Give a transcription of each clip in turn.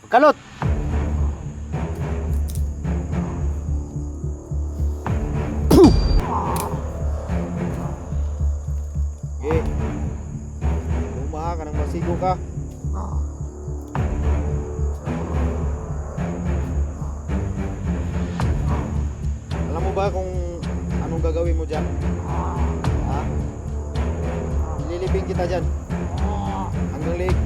Kalot. Okay. Lumaha ka ng masigo ka. Alam mo ba kung anong gagawin mo dyan? Ha? Ililibing kita dyan. Hanggang leeg.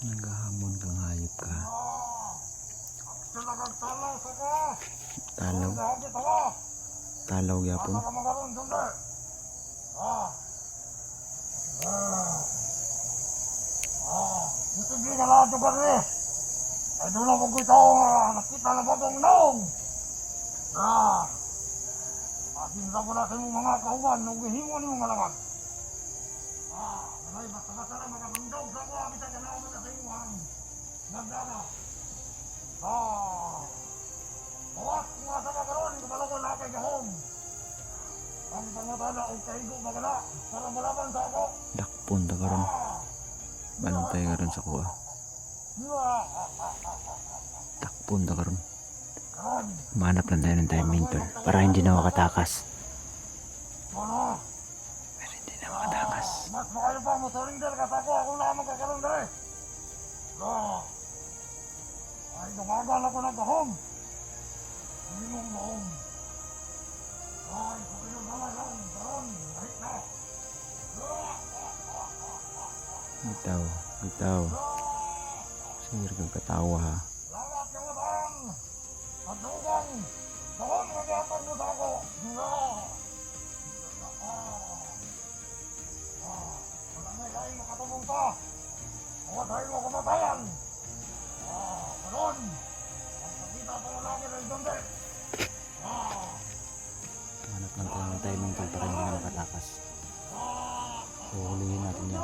Nagahamon kang hayop ka. Talaw. Talaw yapon. Ito di ka lang ito gari. Ay doon lang kung ito nakita na ba itong naong. Asinta ko na sa iyong mga kauban nung gihimo ni mga laman. Malay basta-basta na makabundog sa ako. Kita ka na ako na sa iyong hang. Nagdana. Bawas nga sa kakaroon. Kapala ko na kay gahom. Ang pangatala o kaigo magala. Para malaban sa ako. Dakpon ta karon. Bantay karon sa kuha. Dakpon ta karon. Manap lang tayo ng timing tol. Para hindi na makatakas. Pero hindi na makatakas. Mas makayo pa mo sa ringder kasi ako na magkakaroon dere. Ay dumagal ako ng gahom. Hindi mong gahom. Ay sabihin mo naman lang. Garon. Ahit na. Bitaw. Bitaw. Sige kang katawa ha. Lalat ka mo bang. At dugang. Gahom nagyapan mo sa ako. Wala na kain makatulong pa. Huwag tayo mo kumatayan. Ganon. Ang pagkita pa lalaki na yung dante. Manap lang tayo ng timing tol para hindi na makatakas. So hulihin natin yan.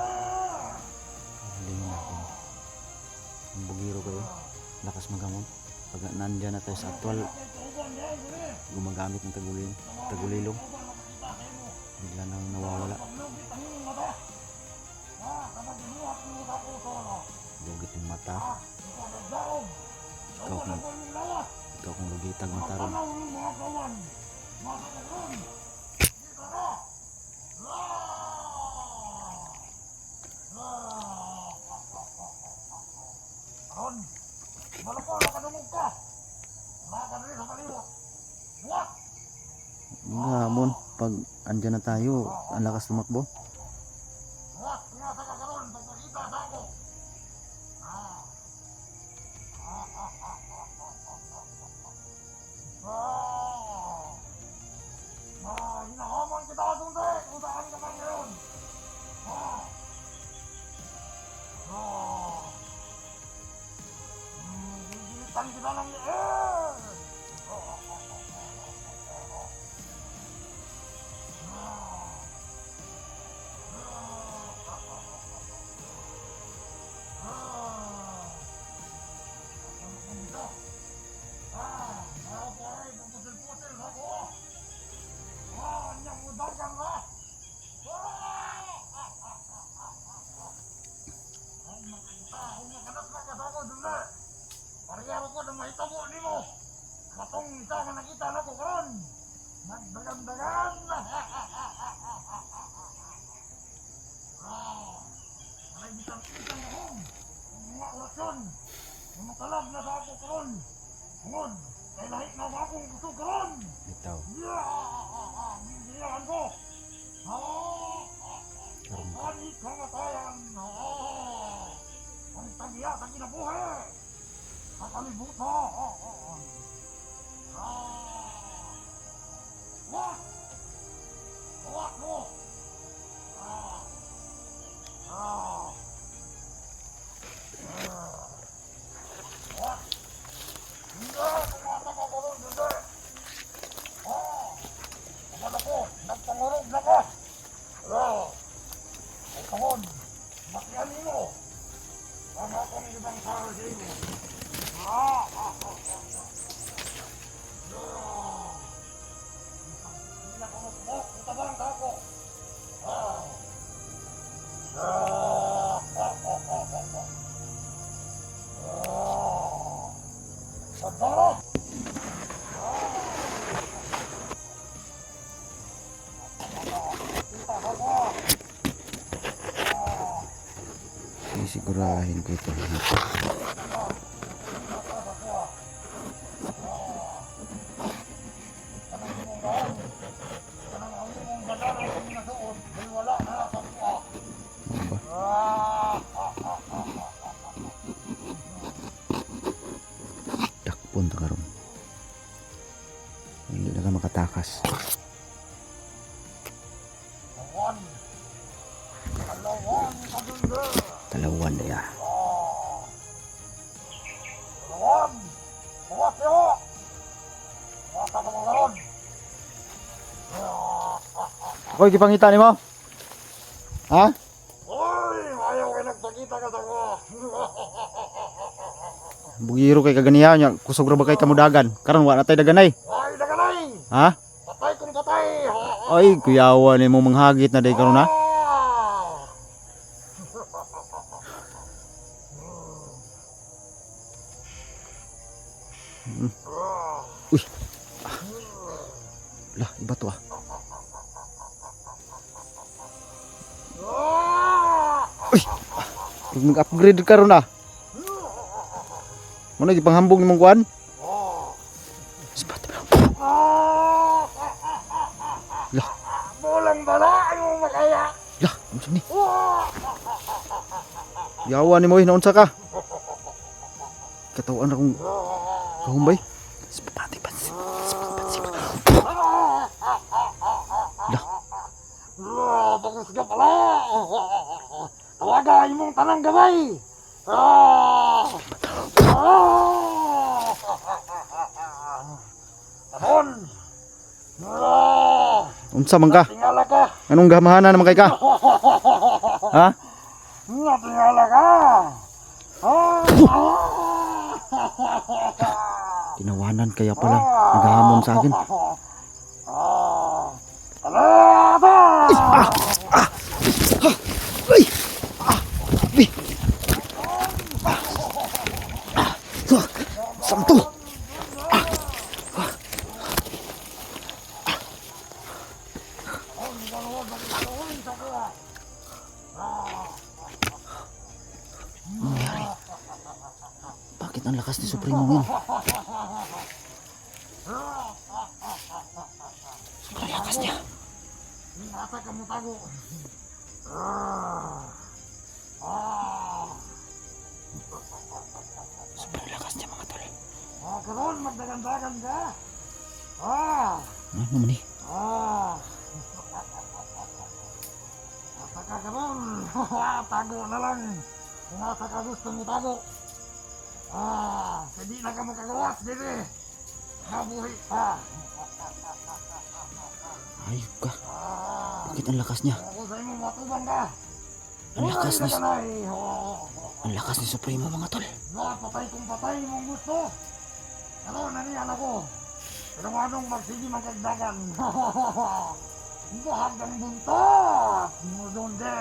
Hulihin natin. Ang bugiro kayo. Lakas magamon. Pag nandyan na tayo sa actual, gumagamit ng tagulilong. Bigla nang nawawala. Lugit yung mata. Ikaw kung lugitag mata ron. Gamon, pag andyan na tayo, ang lakas tumakbo. Hinahamon kita doon de. Kung saan ka man ngayon. Gigitan kita ng Pariyaro ko na mahitabo ni mo. Katong isa nga nakita na ko karon. Nagdagan-dagan. Alay bitang-bitang ahong. Ang mga orasyon. Mamakalab na sa ako karon. Hungod. Kay lahit na sa akong gusto karon. Bitaw. Bindihan ko. Ang kamatayan. Ang tagiya sa kinabuhi. Kakalibutan. What? Sigurahin ko ito lahat. Ano ba? Dakpon ta karon. Hindi na ka makatakas. Talawan na ya. Hoy, gipangita nimo? Ha? Oy, ayaw kayo nagpakita ka sa ko. Bugiro kay kaganiya nya, kusog ra ba kay kamudagan? Karon wa na tay daganay. Ay, daganay. Ha? Patay kung patay. Ay, kuyawa nimo manghagit na day karon ha. Uy. Lah, iba to ah. Uy, mag-upgrade karon ah. Muna gipanghambog nimong kuan? Sapat. Lah, Bulang bala ang makaya. lah, unsa ni? Yawa nimo hinaunsa ka? Katawan akong kahumbay. Sepati pansi. Lah, Bagus ka pala. Tawaga imong tanang gabay. Tanon. unsa man ka? Tingala ka. Anong gamahanan naman kay ka? Ha? Tingala ka. Tinawanan kaya pala. Naghahamon sa akin. Ay! Samto! Nangyari? Bakit ang lakas ni Supremo ngayon? Sobrang lakas niya. Nasa ka mo tago. Sobrang lakas niya mga tol. Karon magdagan-dagan ka. Ano naman eh? Nasa ka karon. Tago na lang. Kung nasa ka gusto mo tago. Hindi na ka makagawas dito. Mabuhi pa. Ayok ka. Bakit ang lakas niya? Ako sa imo matubang ka. Ang lakas ni Kanay. ang lakas ni Supremo mga tol. Patay kung patay mong gusto. Ano, naniyan ako. Pero anong magsige magkagdagan. Bahag ng buntot. Mudonde.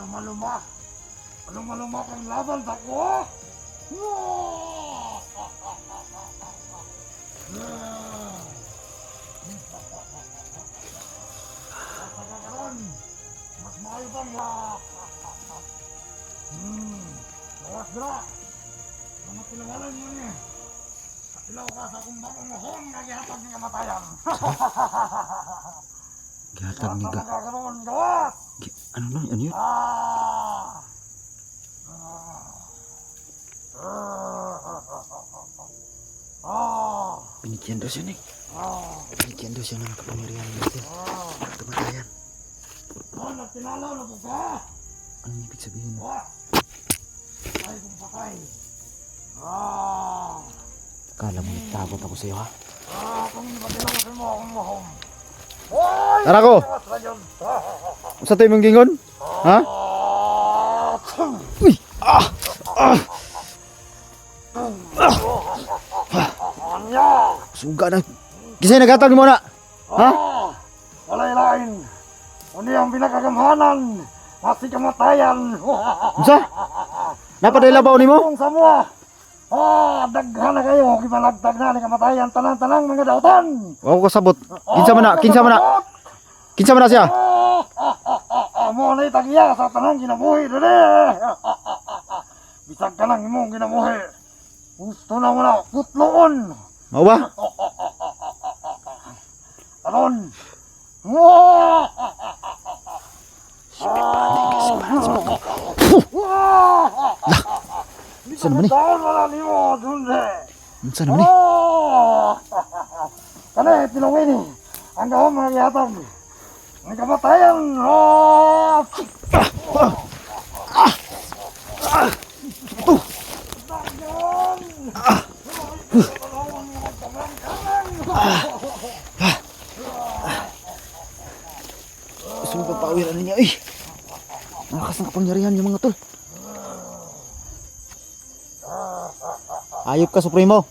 Maluma. Maluma kang laban sa ko. Karon, mas maayo bang lawas dra. Mga tilangalan mo niya. Katilaw ka sa kung bakong mahon nga gihatag ng kamatayan. Gihatag ni ga. Karon, gawas! Ano na? Ano yun? Binigyan daw siya ni. Binigyan daw siya ng kapangyarihan natin. Kamatayan. Nagtinalaw na po ka! Anong ibig sabihin? Patay kung patay. Kala mo nagtakot ako sa'yo ha? Kung patilawasin mo akong mahom. Tara ko! Sa tayo mong gingon? Ha? Uy! Suga na. Kisay nagatag mo na. Ha? Walay lain. Uni ang pinakagamhanan. Masi kamatayan. Unsa? Napadaylabaw nimo? Kung sa mo. Daghan na kayo. Kibalagtag na ni kamatayan. Tanang-tanang mga dautan. Ako kasabot. Kinsa man na? Kinsa man na? Kinsa man na siya? Amo na itagiya sa tanang ginabuhi dere. Bisag ka lang imong ginabuhi. Gusto na mo na putloon. Mao ba? Aron. Saan naman eh? Taon wala ni mo, Dunde. Saan naman eh? Kani, tinawin eh. Ang gawang mga yatag. Ang kamatayan. Gusto mo papawiran niya eh. Malakas ang kapangyarihan niya mga tol. Ayop ka, Supremo.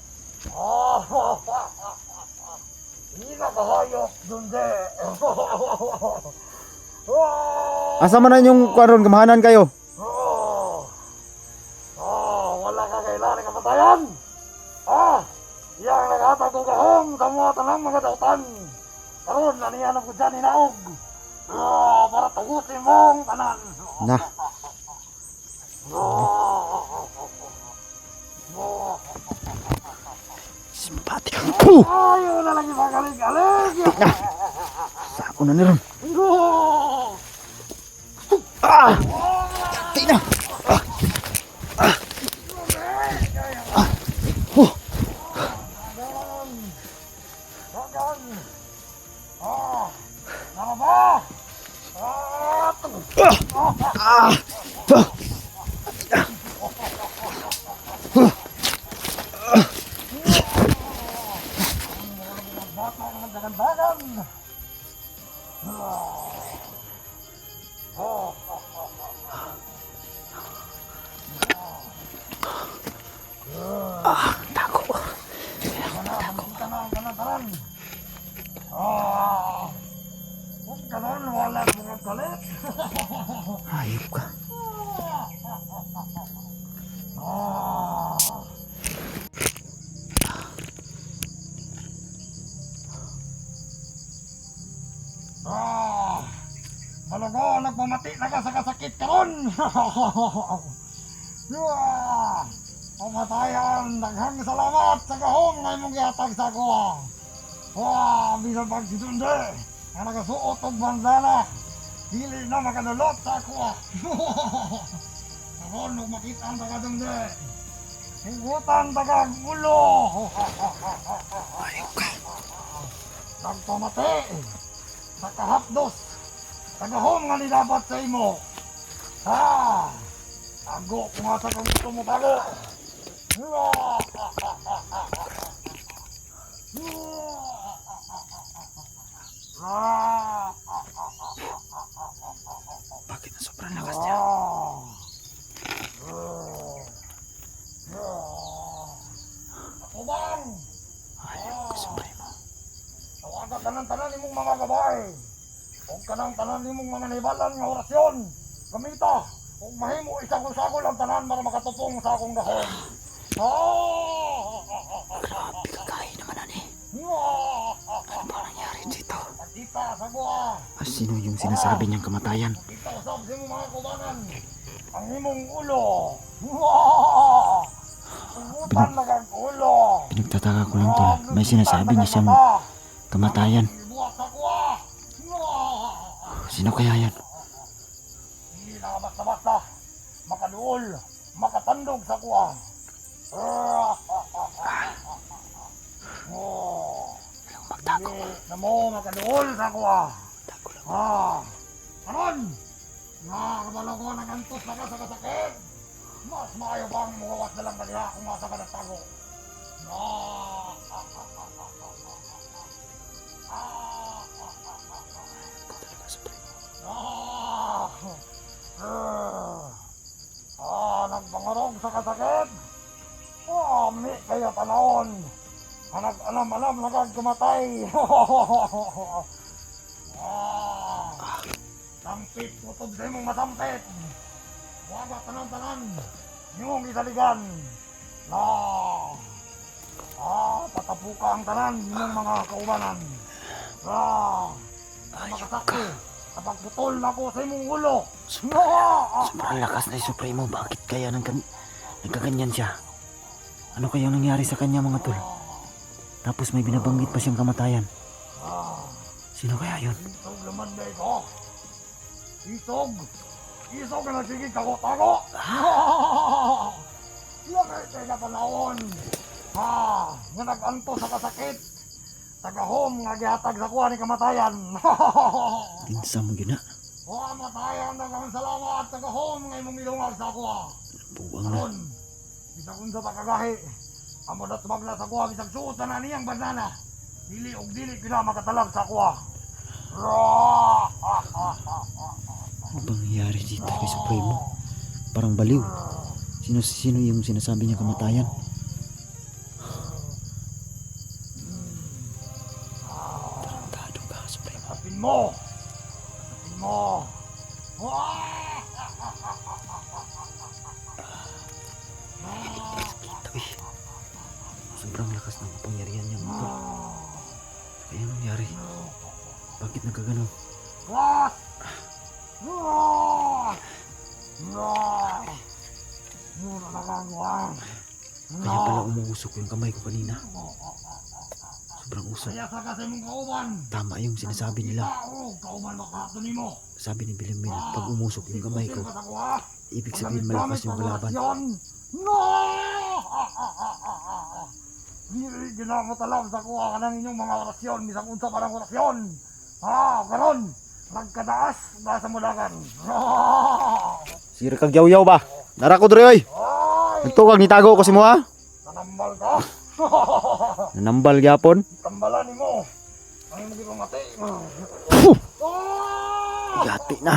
Hindi na kahayos, Dunde. Asa man na yung kwaron, kamahanan kayo? Wala ka kailangan ng kamatayan. Yang naghatag ng gahong sa mga tanang mga dautan. Karon, naniyanap ko dyan inaog. Para tugusin mong tanan. Na. Simpati ka. Puh! Ayaw na lang ibagalig-alig. Sako na niron. Ah! Sakti na. Dagan. Nama ba? Bata naman dagan-dagan. Tako. Tanan. Huwag ka nun, wala mga galit. Ayop ka. Malago, nagpamati na ka sa kasakit karon. Pamatayan, daghang salamat sa gahong na imong gihatag sa ako. Bisan pag situnde, ang nagasuot og bandana, dili na makadulot sa ako. Karon, nung makita ang tagadungde, higutan tagang ulo. Nagpamati, sa kahapdos, sa gahong nga nidapat sa imo. Tago kung asa kang gusto mo tago. Bakit na sobrang lakas niya? Ako bang? Ayop ka, Supremo. Tawagan ka ng tanan imong mga gabay. Huwag ka ng tanan imong mga nibalan nga orasyon. Gamita. Huwag mahimo isang kusagol ang tanan para makatupong sa akong gahon. Grabe ka kain naman ani. Ano ba nangyari dito? Pagkita sa buha. Sino yung sinasabi niyang kamatayan? Pagkita usab sa imong mga kubanan. Ang imong ulo. Ubutan na kang ulo. Pinagtataka ko lang tol. May sinasabi niya siyang kamatayan. Buhat sa kuha. Sino kaya yan? Hindi na basta-basta. Makaduol. Makatandog sa kuha. Magtago. Na mo makaduol sa kuha. Tago lang. Karon! Nakakabalo ko nagantos na ka sa kasakit. Mas maayo bang mugawas na lang kaniya kung masa ka nagtago. Nagpangarog sa kasakit. Mi kaya panahon. Nag-alam-alam na kang kumatay. Sampit, kutob sa imong masampit. Waga tanan-tanan. Imong isaligan. Patapuka ang tanan imong mga kaubanan. makasakti. Kapag putol na ko sa imong ulo. Sobrang lakas na yung Supremo. Bakit kaya nagkaganyan siya? Ano kayang nangyari sa kanya mga tol? Tapos may binabanggit pa siyang kamatayan. Sino kaya yun? Isog naman na ito. Isog. Isog na sige tago-tago. Langay kayo na panahon. Nga nag-anto sa kasakit. Tagahom nga gihatag sa kuha ni kamatayan. Pinsa mo gina. Kamatayan na kang salamat. Tagahom nga imong ilungag sa kuha. Buwang na. Karon, bisag unsa pa kagahi. Amo na tumagla sa kuha bisag suot na niyang banana. Dili og dili kina makatalag sa kuha. Ano bang nangyari dito kay Supremo? Parang baliw. Sino yung sinasabi niya kamatayan? Tarantado ka, Supremo. Sapin mo. Sapin mo. Kita eh. Sobrang lakas ng kapangyarihan niya mga tol. Kaya anong nangyari? Bakit nagkaganon? What? Mura na lang wang. Kaya pala umuusok yung kamay ko kanina. Sobrang usok. Kaya sa kasi mong kauban. Tama yung sinasabi nila. Kauban makato ni mo. Sabi ni Bilimbil, pag umusok yung kamay ko, ibig sabihin Gamit malakas yung ang kalaban. orasyon. No! Dili ginamo talam sa kuha ka ng inyong mga orasyon. Bisang unsa parang orasyon. Karon. Nagkadaas. Nasa mulakan. Sira kag yaw-yaw ba? Nara ko dre oy. Nagtuwag ni tago ko si mo ha. Nanambal ka. Nanambal gyapon. Tambalan ni mo. Ang hindi ko mati. Yati na.